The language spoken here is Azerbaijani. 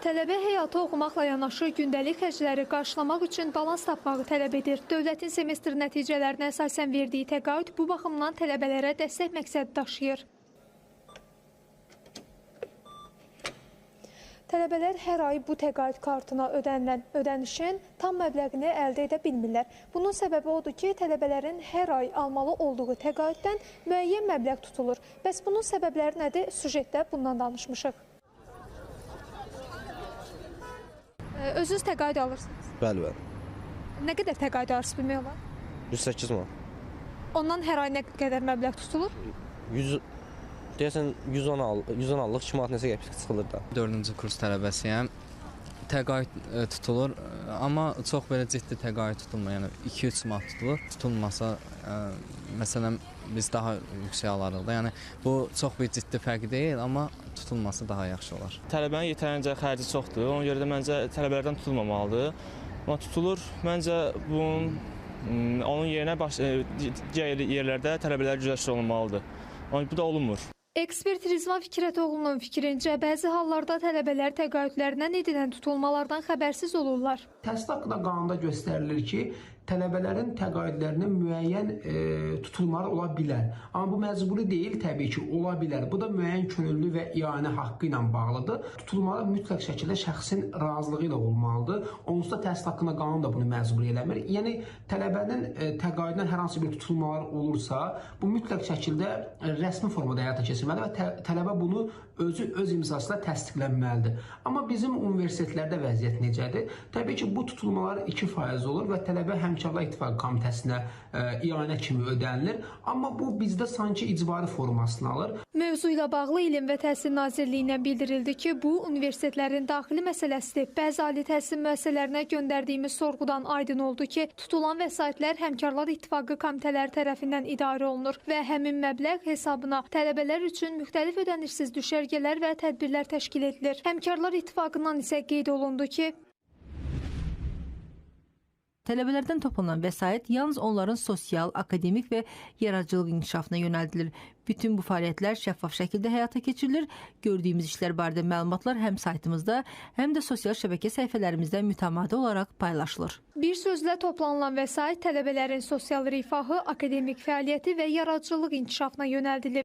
Tələbə həyatı oxumaqla yanaşı gündəlik xərcləri qarşılamaq üçün balans tapmağı tələb edir. Dövlətin semestr nəticələrinə əsasən verdiyi təqaüd bu baxımdan tələbələrə dəstək məqsədi daşıyır. Tələbələr hər ay bu təqaüd kartına ödənilən ödənişin tam məbləğini əldə edə bilmirlər. Bunun səbəbi odur ki, tələbələrin hər ay almalı olduğu təqaüddən müəyyən məbləğ tutulur. Bəs bunun səbəbləri nədir? Süjetdə bundan danışmışıq. Özünüz təqaüd alırsınız? Bəli. Nə qədər təqaüd alırsınız bilmək olar? 108 man. Ondan hər ay nə qədər məbləğ tutulur? 100 deyəsən 110 allıq 2 manat nəsə qəpik çıxılır da. 4-cü kurs tələbəsiyəm. Təqaüd tutulur, amma çox belə ciddi təqaüd tutulmur. Yəni 2-3 manat tutulur. Tutulmasa məsələn biz daha yüksək alarıq da. Yəni bu çox bir ciddi fərq deyil, amma tutulması daha yaxşı olar. Tələbənin yetərincə xərci çoxdur. Ona görə də məncə tələbələrdən tutulmamalıdır. Amma tutulur. Məncə onun yerinə digər yerlərdə tələbələr güzəşt olunmalıdır. Amma bu da olunmur. Ekspert Rizvan Fikrətoğlu'nun fikrincə, bəzi hallarda tələbələr təqaüdlərindən edilən tutulmalardan xəbərsiz olurlar. Təhsil haqqında qanunda göstərilir ki, tələbələrin təqaüdlərinin müəyyən tutulmaları ola bilər. Amma bu məcburi deyil, təbii ki, ola bilər. Bu da müəyyən könüllü və ianə haqqı ilə bağlıdır. Tutulmalar mütləq şəkildə şəxsin razılığı ilə olmalıdır. Onsuz da təhsil haqqında qanun da bunu məcburi eləmir. Yəni, tələbənin təqaüdündən hər hansı bir tutulmalar olursa, bu mütləq şəkildə rəsmi formada həyata keçirməlidir və tələbə bunu öz imzasıyla təsdiqlənməlidir. Amma bizim universitetlərdə vəziyyət necədir? Təbii ki, bu tutulmalar 2% olur və tələbə Həmkarlar İttifaqı Komitəsinə ianə kimi ödənilir. Amma bu bizdə sanki icbari formasını alır. Mövzu ilə bağlı İlm və Təhsil Nazirliyindən bildirildi ki, bu universitetlərin daxili məsələsidir. Bəzi ali təhsil müəssisələrinə göndərdiyimiz sorğudan aydın oldu ki, tutulan vəsaitlər Həmkarlar İttifaqı komitələri tərəfindən idarə olunur və həmin məbləğ hesabına tələbələr üçün müxtəlif ödənişsiz düşərgələr və tədbirlər təşkil edilir. Həmkarlar İttifaqından isə qeyd olundu ki, tələbələrdən toplanan vəsait yalnız onların sosial, akademik və yaradıcılıq inkişafına yönəldilir. Bütün bu fəaliyyətlər şəffaf şəkildə həyata keçirilir. Gördüyümüz işlər barədə məlumatlar həm saytımızda, həm də sosial şəbəkə səhifələrimizdə mütəmadi olaraq paylaşılır. Bir sözlə toplanılan vəsait tələbələrin sosial rifahı, akademik fəaliyyəti və yaradıcılıq inkişafına yönəldilib.